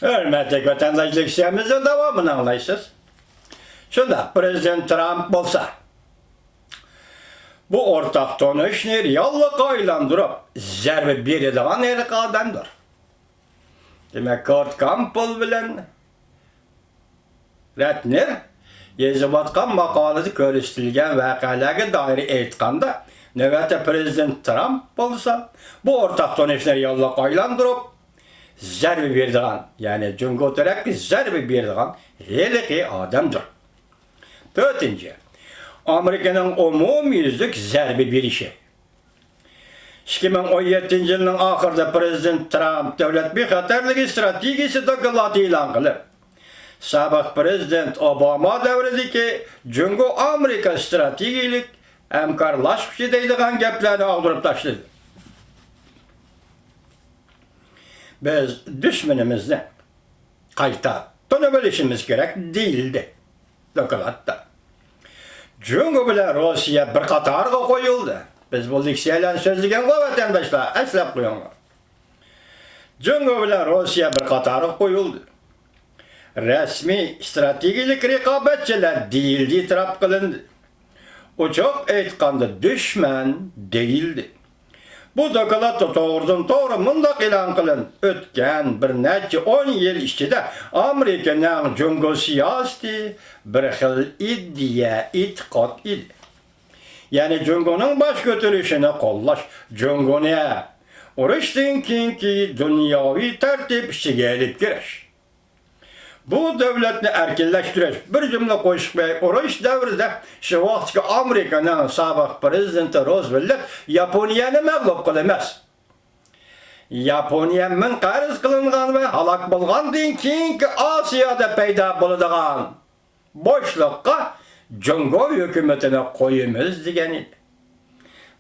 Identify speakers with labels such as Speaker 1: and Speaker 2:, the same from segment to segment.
Speaker 1: Hürmetli vatandaşlık siyemizin devamını anlaysız. Şunda Prezident Trump bolsa, bu ortak tonuşni reallık aylandırıp zerbe berediğin erk adamdır. Demek Kurt Campbell bilen Ratner yazıp atkan makalesi körüstülgen vakalarga dair aytkanda növbette Prezident Trump bolsa, bu ortak tonuşni reallık aylandırıp zerbe berediğin, yani Cungo terakki zerbe berediğin heliki adamdır. Dördüncü, Amerika'nın umumiyüzlük zerbe berişi. 2017 yılının ahırda Prezident Trump devlet bir xatarlık stratejisi dokılatı ilan kılıp, sabık Prezident Obama devredeki Cungo Amerika stratejilik emkarlaşmışı deydiğen geplerini ağdırıp taşıdı. Biz düşmanımızla kayta dönübülüşümüz gerek değildi. Dokulatta. Cungo bilen Rusya bir katarga koyuldu. Biz bu liksiyeyle sözlügen bu vatandaşlar eslep koyunlar. Cungo bilen Rusya bir katarga koyuldu. Resmi stratejik rekabetçiler değildi itiraf kılındı. O çok aytkanda düşman değildi. Bu dokulatta doğrudan doğru mundaq ilan kılın. Ötken bir neçe 10 yıl içinde Amerika'nın Cungo siyaseti bir xil iddia itiqad idi. Yani Cungo'nun baş götürüşünü qollaş, Cungo'na urushdan keyinki dunyoviy tartib ishiga elib kirish. Bu devletni erkinleştirish, bir cümle qo'shib urush davrida shu vaqtki Amerika'nın sobiq prezidenti Roosevelt Yaponiyani mag'lub qilmas. Yaponiya min qarz qilingan ve halak bo'lgandan keyingi Osiyoda paydo bo'ladigan boshliqqa Cungo hukumatini qo'yamiz degan edi.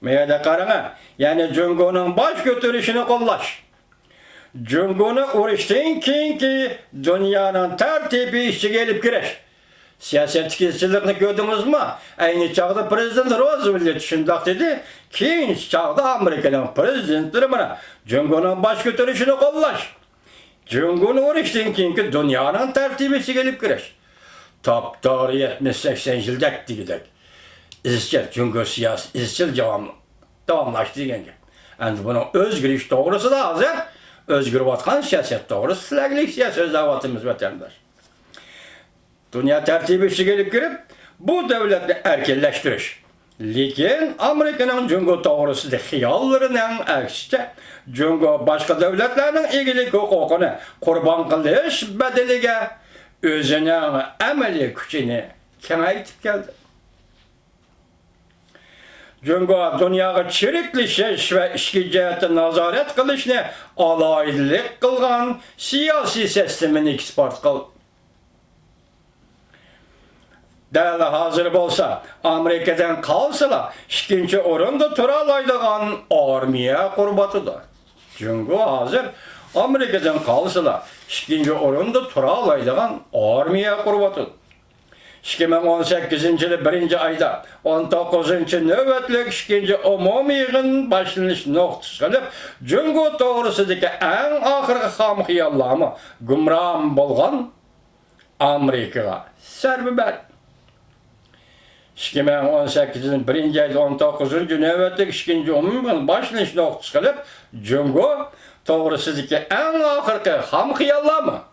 Speaker 1: Mayda qarang, yani Cungo'nun baş götürüşünü qo'llash. Cungo'nu urushdan keyingi dunyoning tartibi ishiga elib kirish. Siyasetdeki izchillikni ko'rdingizmi? Ayni chog'da Prezident Roosevelt shundoq dedi, keyingi chog'da Amerikaning prezidentlari mana Cungo'ning bash ko'tarishini qo'llash. Cungo'ni urushdan keyingi dunyoning tartibi ishiga elib kirish. Top-to'g'ri 70-80 yildak degidek. İzchil Cungo siyosati izchil davomlashdi degan gap. Endi buni o'zgarish to'g'risida hozir o'zgarayotgan siyosat to'g'risida sizlarga so'zlayapmiz vatandosh. Dünya tertibi işi gelip girip bu devleti erkinleştiriş. Lekin Amerika'nın Cungo doğrusu da xiyallarının aksine Cungo başka devletlerinin egelik hukukunu kurban kılış bedelige özünün ameli gücünü kengaytip geldi. Cungo dünyaya çirikleşiş ve işkicayeti nazaret kılışını alaylık kılgan siyasi sistemini export kıldı. Değerli hazır bolsa, Amerika'dan kalsalar, ikinci orunda turalaydıgan armiya kurbatıdır. Çünkü hazır Amerika'dan kalsalar, ikinci orunda turalaydıgan armiya kurbatıdır. 2018 yılı 1. ayda 19. nöbetlik ikinci umumi yığın başlanış noktası kılıp, Cungo doğrusudaki en ahırkı ham hiyallama gümram bolgan Amerika'ya serbiber. 2018 yılın 1. ayda 19. nöbetlik ikinci umumi başlanış noktası kılıp, Cungo doğrusudaki en ahırkı ham hiyallama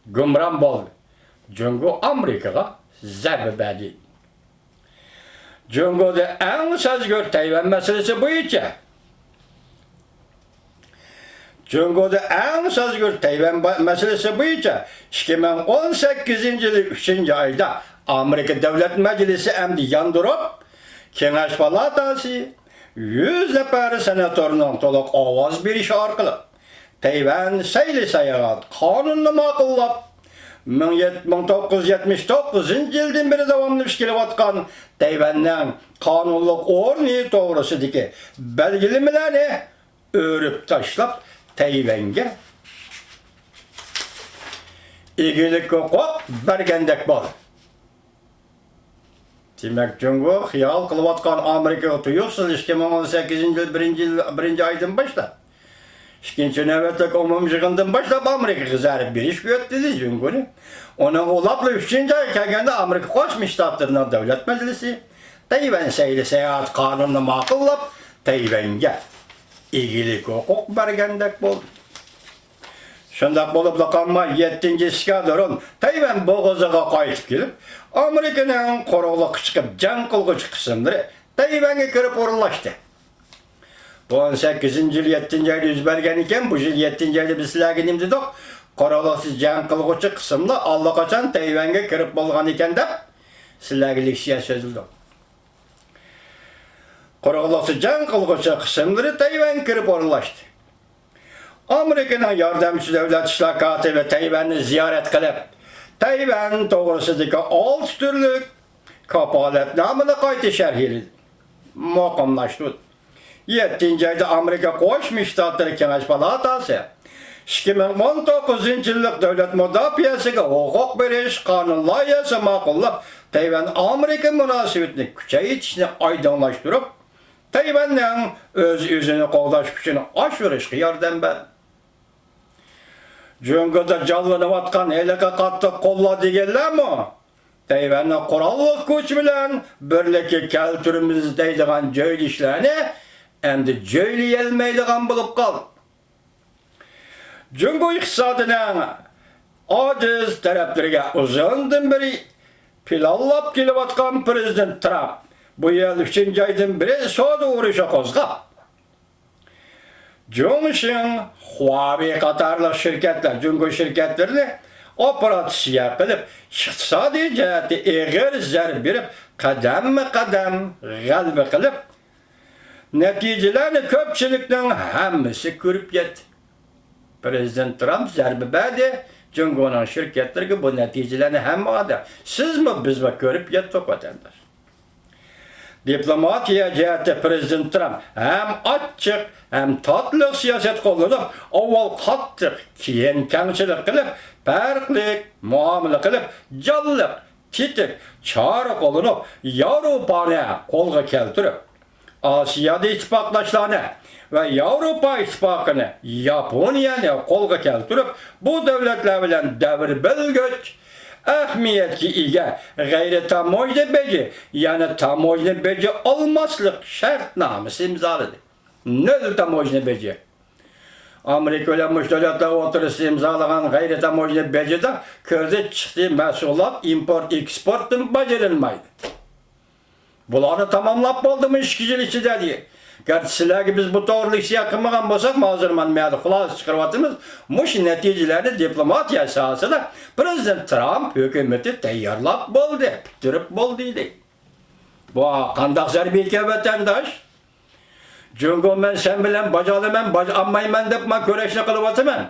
Speaker 1: gümram boldu. Cungo Amerika'ya zerbe verdi. Cungo'da en sözgür Tayvan meselesi boyunca Cungo'da en sözgür Tayvan meselesi boyunca 2018 yılı 3. ayda Amerika Devlet Meclisi emdi yandırıp Kengaş Palatası 100 neferi senatorunun toluk avaz beriş arkalı Tayvan sayılı sayahat kanununu makullap 1979 yıldan beri devamlı işkilevatkan Tayvan'dan kanunluk orni doğrusudaki belgelemelerini örüp taşlap Tayvan'a ilgilik hukuk bergendek var. Demek Cungo xiyal kılıvatkan Amerika tuyuksuz 2018 yıl 1. aydan başla. İkinci nöbetlik umumjığından başlap Amerika kızarıp bir iş göttürdü Cüngül'ü. Onun ulaplı 3. ay kelgende Amerika Koşmuş Ştatlarının Devlet Meclisi Tayvan seyli seyahat kanununu makullap Tayvan'ga ilgili hukuk bergendek boldu. Şundak bolup da kalma 7. iskadron Tayvan boğazaga qaytıp kelip Amerika'nın qoraqlıq çıkıp can kılgıç kısımları Tayvan'a kirip orlaştı. Bu 18. yıl 7. ayda yüz bergen iken bu yıl 7. ayda bizlerge nimdidik. Qoraqlıqsız can kılgıç kısımda allaqaçan Tayvan'a kirip bolgan iken dep sizlerge leksiya sözüldü. Qoraqlıqsız can kılgıç kısımları Tayvan kirip orlaştı. Amerika'nın yardımcı devlet işlakatı ve Tayvan'ı ziyaret kılıp Tayvan doğrusudaki 6 türlü kapaletnamını qayta şerhildi. Muqamlaştı. 7. ayda Amerika Qoşmuş Ştatları Kengaş Palatası 2019 yıllık devlet müdafiəsiga hukuk beriş kanun layihəsi maqullab Tayvan-Amerika münasibetini küçəyitişini aydınlaştırıp Tayvan'ın özünü qoğdaş gücünü aşırışqı yardım berdi. Cüngüde canlanıp atkan eleke kattık kolla digeller mi? Tayvan'ın kurallık güç bilen birlikte keltürümüzdeydiğen jöyle işlerini endi jöyleyelmeydiğen bulup kaldı. Cüngü iktisadının aciz taraflarına uzundan beri planlap kelip atkan Prezident Trump bu yıl 3. aydan beri soda uğraşa kozgap. Johnson, Huawei katarlı şirketler, Cüngü şirketlerini operasiya kılıp, iqtisadi cihati eğer zerb berip, kadam galba kılıp, neticelerini köpçülükten hemmisi körüp yetti. Prezident Trump zerbi berdi, Cüngü'nün şirketleri bu neticelerini hemme aldı. Siz mi biz mi körüp yettik vatandaş? Diplomatiya cihati Prezident Trump hem açık hem tatlı siyaset kullanıp avval qattiq keyin kengchilik qilib farqli muomala qilib jalliq tetik chora qo'llanib Yevropani qo'lga keltirib Osiyada ittifoqdoshlarni va Yevropa ittifoqini Yaponiyani qo'lga keltirib bu davlatlar bilan davr bilgach ahamiyatga ega g'ayritamojda beji, yani tamojda beji olmaslik shartnomasi imzoladi. Nol tamojda beji. Amerika bilan Mushtaraklar o'tirishida imzolagan g'ayritamojda bejida ko'rdi chiqdi mahsulot import eksportdan bajarilmaydi. Bularni tamomlab bo'ldimi 2 yil ichida deydi. Gerçi sizlerge biz bu doğruluk yakınmadan bolsak mazırman meyada xulası çıkarvatımız muş neticelerini diplomatiya sahasında Prezident Trump hükümeti tayyorlab boldu, bitirip bolduydu. Bu qandaq zarbiyetke vatandaş Cüngü men sen bilen bacalımen, ammayman dep ma köreşne kılıvatımen.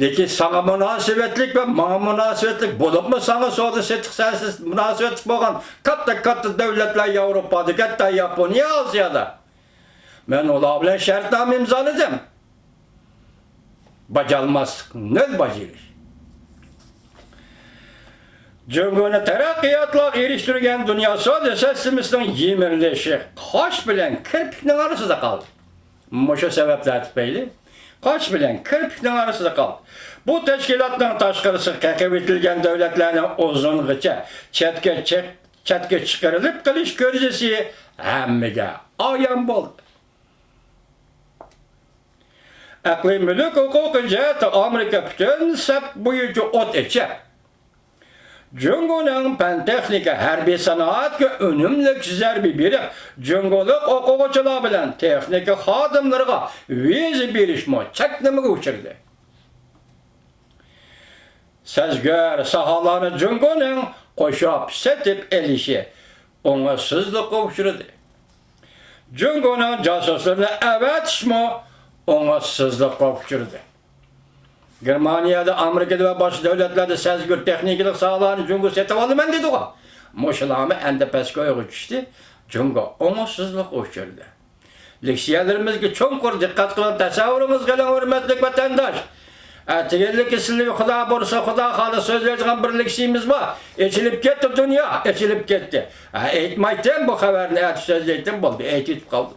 Speaker 1: Lekin sana münasibetlik ve bana münasibetlik bulup mu sana soğudu setik sensiz münasibetlik boğan katta devletler Avrupa'da, katta Japonya, Asya'da. Ben ola bilen şartname imzaladım. Bacalmaz, nöl bacılır. Cüngü'nü terakkiyatla eriştirgen dünyası sesimizden yemirleşi kaç bilen kirpiknin arasında kaldı. Muşa sebepler tüpeyli. Kaç bilen kirpiknin arasında kaldı. Bu teşkilatların taşkırısı kakabetilgen devletlerine uzun gıça çetke çıkarılıp kılış görücüsü hemmige ayan boldu. Akli mülük hukuku cihati Amerika bütün sep buyucu ot içe. Cüngü'nün pentexnika harbiy sanaatga önümlük zerbi berip, cüngülük okuguchilar bilan texnika xodimlariga viza berishmi cheklamaga uchirdi. Sezgör sahalarni Cüngü'nün qo'shib setib elishi o'ng'aysizlikqa uchradi. Cüngü'nün jasuslarini avatishmi o'ng'aysizlikqa uchradi. Germaniyada, Amerikada ve başka devletlerde sezgür texniklik sahalarını Cüngü setip alımen dedi o. Muşulamı ende peskoya uçuştu. Cüngü umutsuzluk uçurdu. Leksiyelerimizge çonkur dikkat kılın tasavvurumuz gelen hürmetlik vatandaş. Etigellik isilli Xuda borsa Xuda halı söz verdiğin bir leksiyimiz var. Eçilip gitti dünya, eçilip gitti. Eğitmeyten bu haberini söz ettim buldu, eğitip kaldı.